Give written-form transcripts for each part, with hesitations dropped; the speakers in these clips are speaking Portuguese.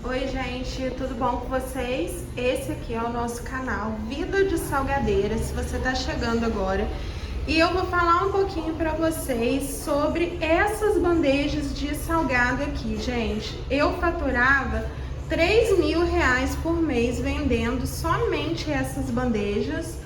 Oi gente, tudo bom com vocês? Esse aqui é o nosso canal Vida de Salgadeira, se você tá chegando agora. E eu vou falar um pouquinho para vocês sobre essas bandejas de salgado aqui, gente. Eu faturava R$ 3.000 por mês vendendo somente essas bandejas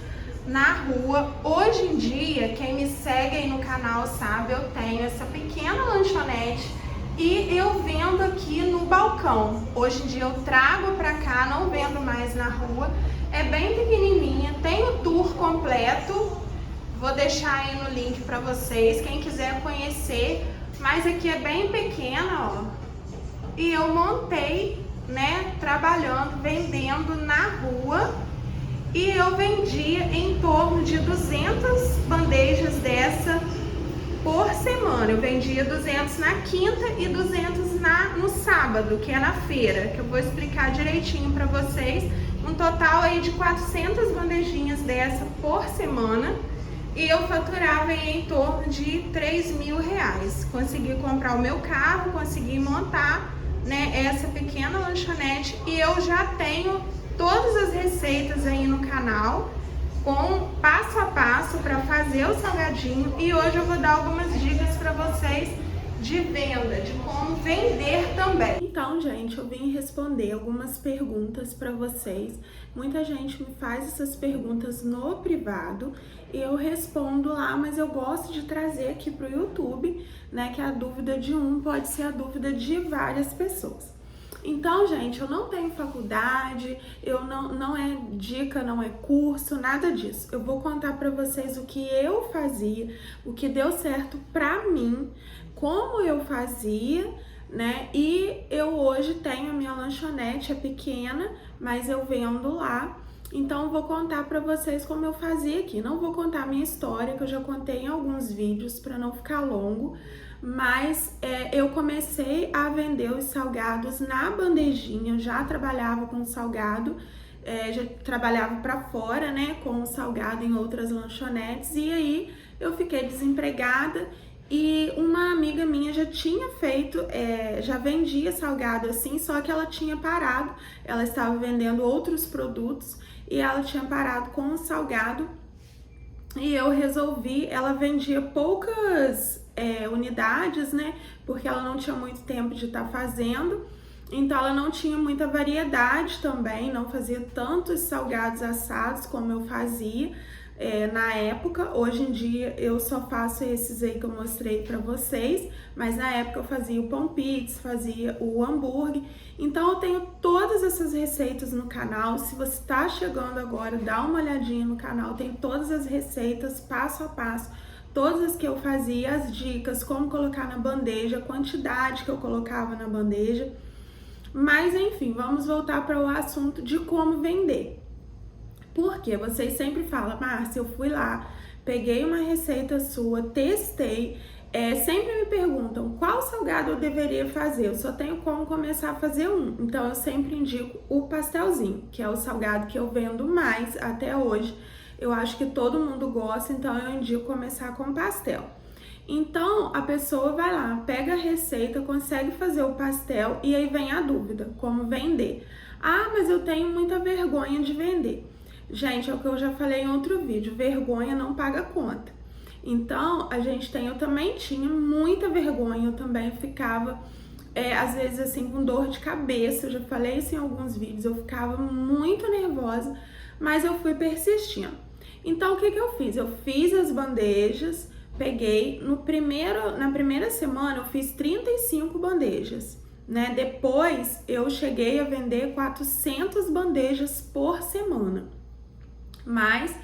na rua. Hoje em dia, quem me segue aí no canal sabe, eu tenho essa pequena lanchonete e eu vendo aqui no balcão. Hoje em dia eu trago pra cá, não vendo mais na rua. É bem pequenininha, tem o tour completo. Vou deixar aí no link pra vocês, quem quiser conhecer. Mas aqui é bem pequena, ó. E eu montei, né, trabalhando, vendendo na rua. E eu vendia em torno de 200 bandejas dessa por semana. Eu vendia 200 na quinta e 200 no sábado, que é na feira, que eu vou explicar direitinho para vocês. Um total aí de 400 bandejinhas dessa por semana. E eu faturava em torno de R$ 3.000. Consegui comprar o meu carro, consegui montar, né, essa pequena lanchonete. E eu já tenho todas as receitas aí no canal, com passo a passo para fazer o salgadinho. E hoje eu vou dar algumas dicas para vocês de venda, de como vender também. Então, gente, eu vim responder algumas perguntas para vocês. Muita gente me faz essas perguntas no privado e eu respondo lá, mas eu gosto de trazer aqui para o YouTube, né, que a dúvida de um pode ser a dúvida de várias pessoas. Então, gente, eu não tenho faculdade, eu não é dica, não é curso, nada disso. Eu vou contar pra vocês o que eu fazia, o que deu certo pra mim, como eu fazia, né? E eu hoje tenho a minha lanchonete, é pequena, mas eu vendo lá. Então, eu vou contar pra vocês como eu fazia aqui. Não vou contar a minha história, que eu já contei em alguns vídeos pra não ficar longo. Mas eu comecei a vender os salgados na bandejinha. Eu já trabalhava com salgado, já trabalhava para fora, né, com o salgado em outras lanchonetes. E aí eu fiquei desempregada e uma amiga minha já tinha feito, já vendia salgado assim, só que ela tinha parado. Ela estava vendendo outros produtos e ela tinha parado com o salgado. E eu resolvi, ela vendia poucas unidades, né? Porque ela não tinha muito tempo de estar fazendo, então ela não tinha muita variedade também, não fazia tantos salgados assados como eu fazia na época. Hoje em dia eu só faço esses aí que eu mostrei pra vocês, mas na época eu fazia o pão pizza, fazia o hambúrguer. Então eu tenho todas essas receitas no canal. Se você tá chegando agora, dá uma olhadinha no canal, tem todas as receitas passo a passo, todas as que eu fazia, as dicas, como colocar na bandeja, a quantidade que eu colocava na bandeja. Mas enfim, vamos voltar para o assunto de como vender. Porque vocês sempre falam, Márcia, eu fui lá, peguei uma receita sua, testei, sempre me perguntam qual salgado eu deveria fazer, eu só tenho como começar a fazer um. Então eu sempre indico o pastelzinho, que é o salgado que eu vendo mais até hoje. Eu acho que todo mundo gosta, então eu indico começar com pastel. Então, a pessoa vai lá, pega a receita, consegue fazer o pastel e aí vem a dúvida, como vender. Ah, mas eu tenho muita vergonha de vender. Gente, é o que eu já falei em outro vídeo, vergonha não paga conta. Então, eu também tinha muita vergonha, eu também ficava, às vezes assim, com dor de cabeça, eu já falei isso em alguns vídeos, eu ficava muito nervosa, mas eu fui persistindo. Então, o que eu fiz? Eu fiz as bandejas, peguei, na primeira semana eu fiz 35 bandejas, né? Depois eu cheguei a vender 400 bandejas por semana, mas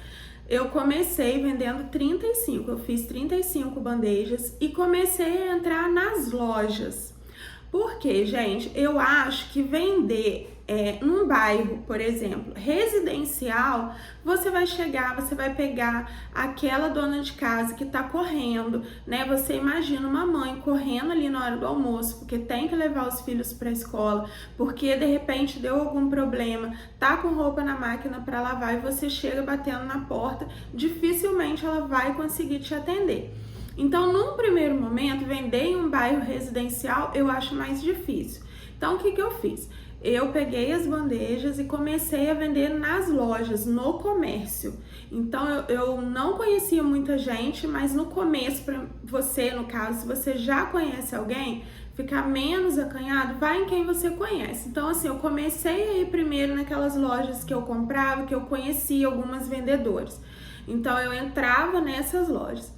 eu comecei vendendo 35, eu fiz 35 bandejas e comecei a entrar nas lojas. Porque, gente, eu acho que vender num bairro, por exemplo, residencial, você vai chegar, você vai pegar aquela dona de casa que tá correndo, né? Você imagina uma mãe correndo ali na hora do almoço, porque tem que levar os filhos para a escola, porque de repente deu algum problema, tá com roupa na máquina para lavar e você chega batendo na porta, dificilmente ela vai conseguir te atender. Então, num primeiro momento, vender em um bairro residencial eu acho mais difícil. Então, o que eu fiz? eu peguei as bandejas e comecei a vender nas lojas, no comércio. Então eu não conhecia muita gente, mas no começo, para você, no caso, se você já conhece alguém, ficar menos acanhado, vai em quem você conhece. Então, assim, eu comecei a ir primeiro naquelas lojas que eu comprava, que eu conhecia algumas vendedoras. Então, eu entrava nessas lojas.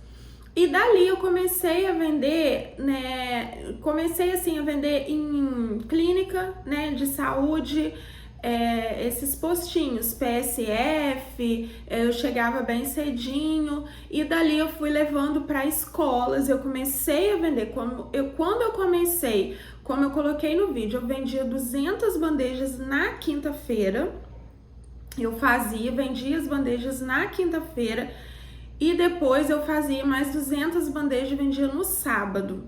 E dali eu comecei a vender, né? Comecei assim a vender em clínica, né, de saúde, esses postinhos, PSF, eu chegava bem cedinho e dali eu fui levando para escolas. Eu comecei a vender, quando eu comecei, como eu coloquei no vídeo, eu vendia 200 bandejas na quinta-feira. Eu vendia as bandejas na quinta-feira. E depois eu fazia mais 200 bandejas e vendia no sábado.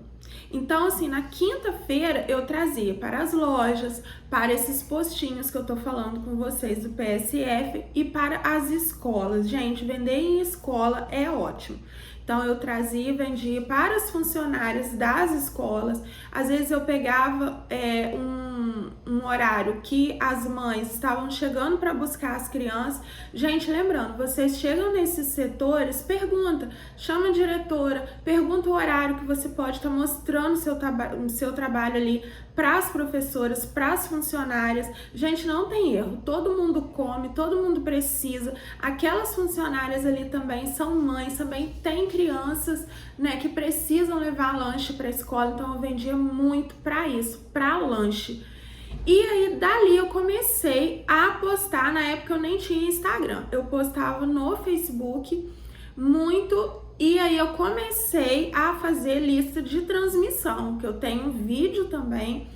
Então, assim, na quinta-feira eu trazia para as lojas, para esses postinhos que eu tô falando com vocês do PSF e para as escolas. Gente, vender em escola é ótimo. Então, eu trazia e vendia para as funcionárias das escolas. Às vezes eu pegava um horário que as mães estavam chegando para buscar as crianças. Gente, lembrando, vocês chegam nesses setores, chama a diretora, pergunta o horário que você pode estar mostrando o seu trabalho ali para as professoras, para as funcionárias. Gente, não tem erro, todo mundo come, todo mundo precisa. Aquelas funcionárias ali também são mães, também tem crianças, né, que precisam levar lanche para a escola. Então eu vendia muito para isso, para lanche. E aí dali eu comecei a postar. Na época eu nem tinha Instagram, eu postava no Facebook muito. E aí eu comecei a fazer lista de transmissão, que eu tenho um vídeo também,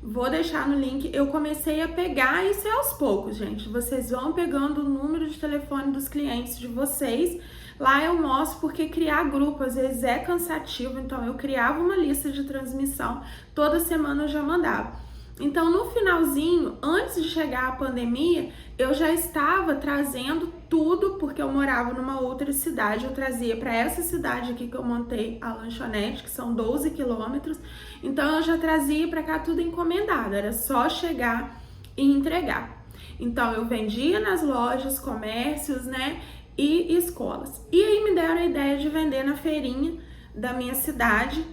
vou deixar no link. Eu comecei a pegar isso aos poucos, gente. Vocês vão pegando o número de telefone dos clientes de vocês. Lá eu mostro, porque criar grupo às vezes é cansativo, então eu criava uma lista de transmissão, toda semana eu já mandava. Então, no finalzinho, antes de chegar a pandemia, eu já estava trazendo tudo, porque eu morava numa outra cidade. Eu trazia para essa cidade aqui que eu montei a lanchonete, que são 12 quilômetros. Então, eu já trazia para cá tudo encomendado, era só chegar e entregar. Então, eu vendia nas lojas, comércios, né, e escolas. E aí me deram a ideia de vender na feirinha da minha cidade.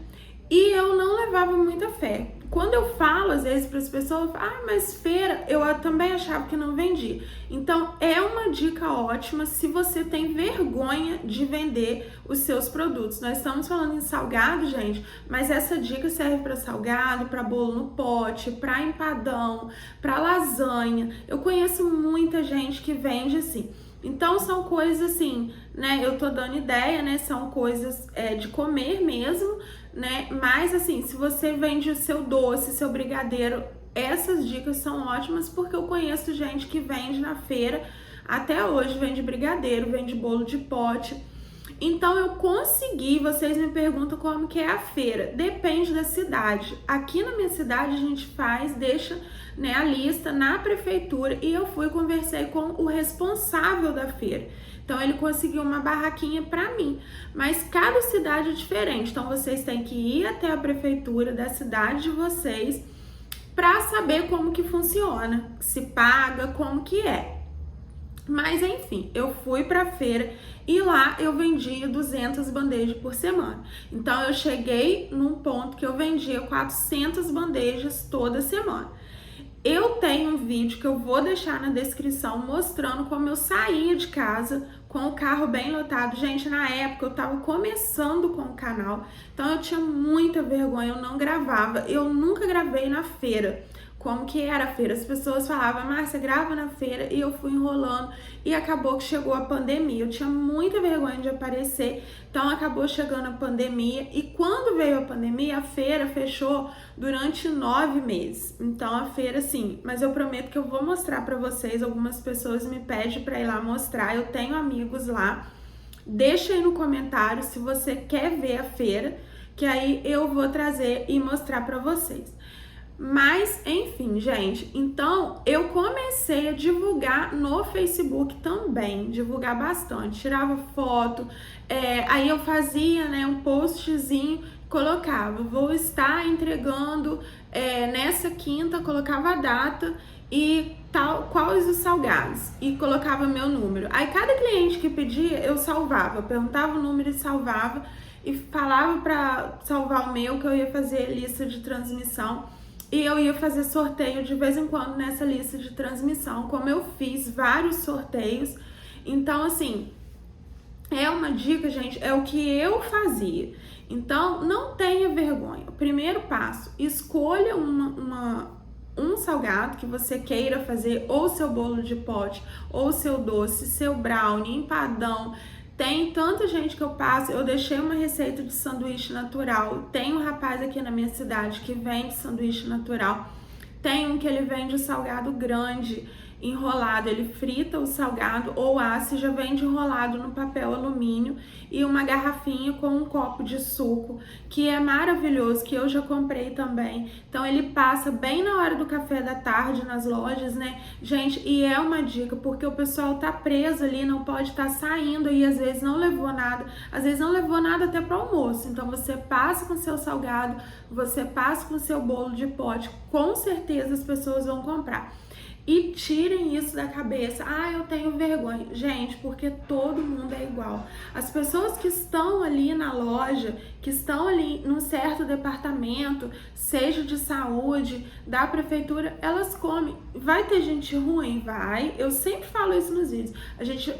E eu não levava muita fé. Quando eu falo, às vezes, para as pessoas, mas feira, eu também achava que não vendia. Então, é uma dica ótima se você tem vergonha de vender os seus produtos. Nós estamos falando em salgado, gente, mas essa dica serve para salgado, para bolo no pote, para empadão, para lasanha. Eu conheço muita gente que vende assim. Então, são coisas assim, né, eu tô dando ideia, né, são coisas de comer mesmo, né, mas assim, se você vende o seu doce, seu brigadeiro, essas dicas são ótimas, porque eu conheço gente que vende na feira, até hoje vende brigadeiro, vende bolo de pote. Então eu consegui. Vocês me perguntam como que é a feira, depende da cidade. Aqui na minha cidade a gente deixa, né, a lista na prefeitura, e eu conversei com o responsável da feira. Então ele conseguiu uma barraquinha para mim, mas cada cidade é diferente. Então vocês têm que ir até a prefeitura da cidade de vocês para saber como que funciona, se paga, como que é. Mas enfim, eu fui pra feira e lá eu vendia 200 bandejas por semana. Então eu cheguei num ponto que eu vendia 400 bandejas toda semana. Eu tenho um vídeo que eu vou deixar na descrição mostrando como eu saía de casa com o carro bem lotado. Gente, na época eu tava começando com o canal, então eu tinha muita vergonha, eu não gravava. Eu nunca gravei na feira. Como que era a feira? As pessoas falavam, Márcia, grava na feira, e eu fui enrolando e acabou que chegou a pandemia. Eu tinha muita vergonha de aparecer, então acabou chegando a pandemia, e quando veio a pandemia, a feira fechou durante 9 meses. Então a feira, sim, mas eu prometo que eu vou mostrar pra vocês. Algumas pessoas me pedem pra ir lá mostrar, eu tenho amigos lá. Deixa aí no comentário se você quer ver a feira, que aí eu vou trazer e mostrar pra vocês. Mas, enfim, gente, então eu comecei a divulgar no Facebook também, divulgar bastante, tirava foto, aí eu fazia, né, um postzinho colocava, vou estar entregando nessa quinta, colocava a data e tal, quais os salgados, e colocava meu número. Aí cada cliente que pedia, eu salvava, eu perguntava o número e salvava, e falava para salvar o meu, que eu ia fazer lista de transmissão, e eu ia fazer sorteio de vez em quando nessa lista de transmissão, como eu fiz vários sorteios. Então, assim, é uma dica, gente, é o que eu fazia. Então, não tenha vergonha. O primeiro passo, escolha um salgado que você queira fazer, ou seu bolo de pote, ou seu doce, seu brownie, empadão. Tem tanta gente que eu passo, eu deixei uma receita de sanduíche natural. Tem um rapaz aqui na minha cidade que vende sanduíche natural. Tem um que ele vende o salgado grande, enrolado, ele frita o salgado ou assa e já vende enrolado no papel alumínio, e uma garrafinha com um copo de suco, que é maravilhoso, que eu já comprei também. Então ele passa bem na hora do café da tarde nas lojas, né, gente? E é uma dica, porque o pessoal tá preso ali, não pode estar saindo, e às vezes não levou nada, às vezes não levou nada até para almoço. Então você passa com seu salgado, você passa com seu bolo de pote, com certeza as pessoas vão comprar. E tirem isso da cabeça. Ah, eu tenho vergonha. Gente, porque todo mundo é igual. As pessoas que estão ali na loja, que estão ali num certo departamento, seja de saúde, da prefeitura, elas comem. Vai ter gente ruim? Vai. Eu sempre falo isso nos vídeos.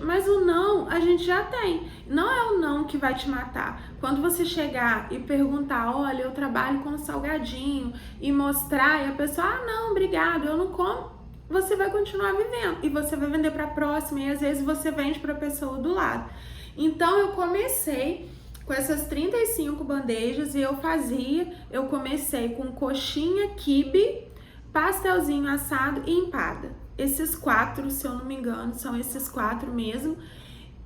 Mas o não, a gente já tem. Não é o não que vai te matar. Quando você chegar e perguntar, olha, eu trabalho com salgadinho, e mostrar, e a pessoa, ah, não, obrigado, eu não como, você vai continuar vivendo e você vai vender para a próxima, e às vezes você vende para a pessoa do lado. Então eu comecei com essas 35 bandejas, e eu comecei com coxinha, quibe, pastelzinho assado e empada. Esses 4, se eu não me engano, são esses 4 mesmo.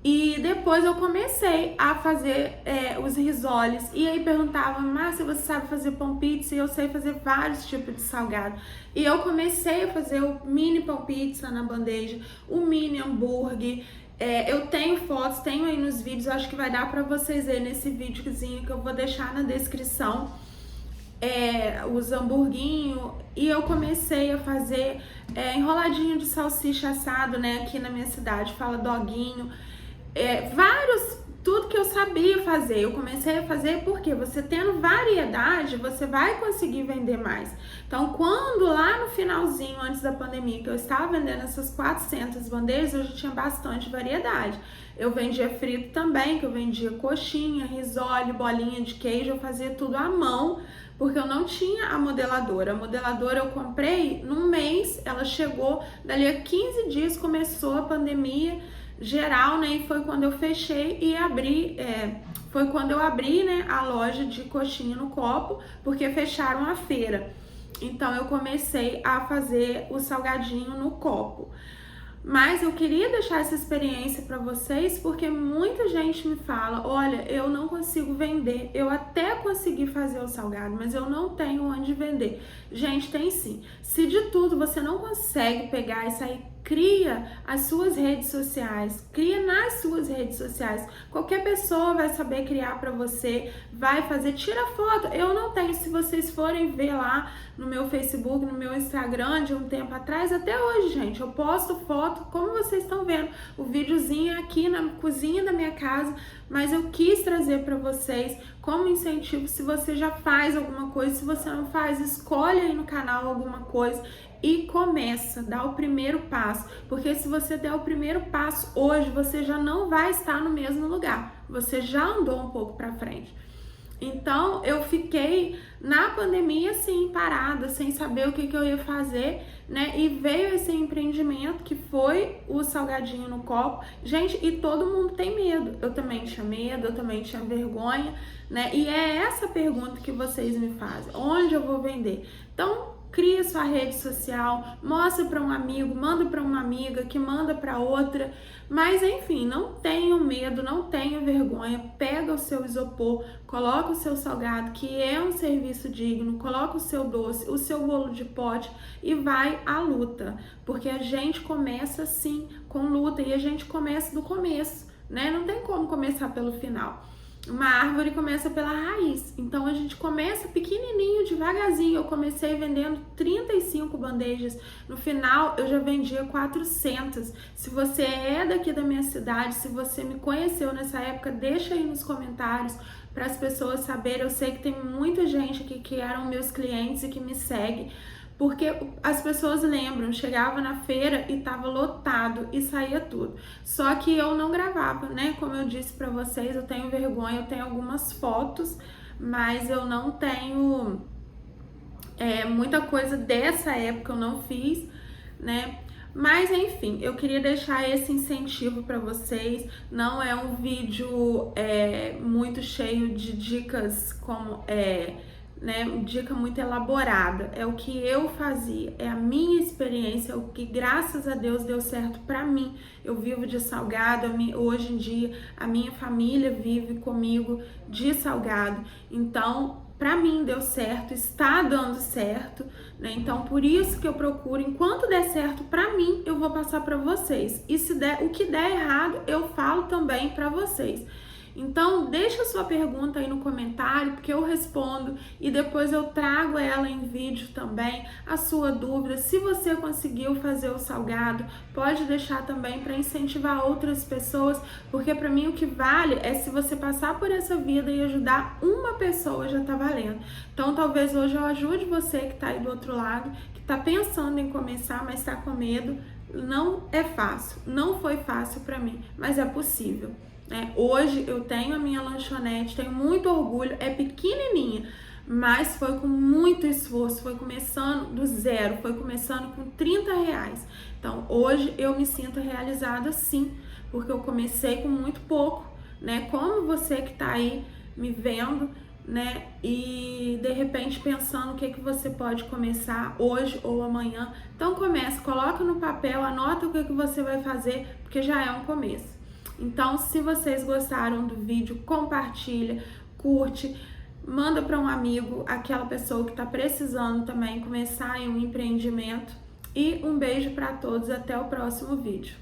E depois eu comecei a fazer os risoles. E aí perguntava, Márcia, você sabe fazer pão pizza? E eu sei fazer vários tipos de salgado. E eu comecei a fazer o mini pão pizza na bandeja, o mini hambúrguer. Eu tenho fotos, tenho aí nos vídeos, acho que vai dar pra vocês verem nesse videozinho que eu vou deixar na descrição. Os hamburguinhos. E eu comecei a fazer enroladinho de salsicha assado, né? Aqui na minha cidade fala doguinho. Tudo que eu sabia fazer, eu comecei a fazer, porque você tendo variedade, você vai conseguir vender mais. Então, quando lá no finalzinho, antes da pandemia, que eu estava vendendo essas 400 bandejas, eu já tinha bastante variedade. Eu vendia frito também, que eu vendia coxinha, risole, bolinha de queijo, eu fazia tudo à mão, porque eu não tinha a modeladora. A modeladora eu comprei num mês, ela chegou, dali a 15 dias começou a pandemia geral, né, e foi quando eu fechei e abri, foi quando eu abri, né, a loja de coxinha no copo, porque fecharam a feira. Então eu comecei a fazer o salgadinho no copo. Mas eu queria deixar essa experiência para vocês, porque muita gente me fala, olha, eu não consigo vender, eu até consegui fazer o salgado, mas eu não tenho onde vender. Gente, tem sim. Se de tudo você não consegue pegar e sair, cria as suas redes sociais, cria nas suas redes sociais. Qualquer pessoa vai saber criar para você, vai fazer, tira foto. Eu não tenho, se vocês forem ver lá no meu Facebook, no meu Instagram de um tempo atrás, até hoje, gente, eu posto foto, como vocês estão vendo, o videozinho aqui na cozinha da minha casa, mas eu quis trazer para vocês como incentivo. Se você já faz alguma coisa, se você não faz, escolhe aí no canal alguma coisa e começa, dá o primeiro passo, porque se você der o primeiro passo hoje, você já não vai estar no mesmo lugar, você já andou um pouco para frente. Então eu fiquei na pandemia assim, parada, sem saber o que eu ia fazer, né? E veio esse empreendimento que foi o salgadinho no copo. Gente, e todo mundo tem medo. Eu também tinha medo, eu também tinha vergonha, né? E é essa pergunta que vocês me fazem: onde eu vou vender? Então, cria sua rede social, mostra para um amigo, manda para uma amiga, que manda para outra. Mas enfim, não tenha medo, não tenha vergonha. Pega o seu isopor, coloca o seu salgado, que é um serviço digno, coloca o seu doce, o seu bolo de pote e vai à luta. Porque a gente começa assim, com luta, e a gente começa do começo, né? Não tem como começar pelo final. Uma árvore começa pela raiz, então a gente começa pequenininho, devagarzinho. Eu comecei vendendo 35 bandejas, no final eu já vendia 400. Se você é daqui da minha cidade, se você me conheceu nessa época, deixa aí nos comentários para as pessoas saberem. Eu sei que tem muita gente aqui que eram meus clientes e que me segue, porque as pessoas lembram, chegava na feira e tava lotado e saía tudo. Só que eu não gravava, né? Como eu disse para vocês, eu tenho vergonha, eu tenho algumas fotos, mas eu não tenho muita coisa dessa época, eu não fiz, né? Mas enfim, eu queria deixar esse incentivo para vocês. Não é um vídeo muito cheio de dicas como né, dica muito elaborada. É o que eu fazia, é a minha experiência, é o que graças a Deus deu certo para mim. Eu vivo de salgado, hoje em dia a minha família vive comigo de salgado. Então, para mim deu certo, está dando certo, né? Então, por isso que eu procuro, enquanto der certo para mim, eu vou passar para vocês. E se der, o que der errado, eu falo também para vocês. Então, deixa a sua pergunta aí no comentário, porque eu respondo e depois eu trago ela em vídeo também, a sua dúvida. Se você conseguiu fazer o salgado, pode deixar também para incentivar outras pessoas, porque para mim o que vale é se você passar por essa vida e ajudar uma pessoa, já tá valendo. Então, talvez hoje eu ajude você que tá aí do outro lado, que tá pensando em começar, mas tá com medo. Não é fácil, não foi fácil para mim, mas é possível. Hoje eu tenho a minha lanchonete, tenho muito orgulho, é pequenininha, mas foi com muito esforço, foi começando do zero, foi começando com R$30. Então hoje eu me sinto realizada sim, porque eu comecei com muito pouco, né? Como você que tá aí me vendo, né? E de repente pensando o que você pode começar hoje ou amanhã. Então comece, coloca no papel, anota o que você vai fazer, porque já é um começo. Então, se vocês gostaram do vídeo, compartilha, curte, manda para um amigo, aquela pessoa que está precisando também começar em um empreendimento. E um beijo para todos, até o próximo vídeo.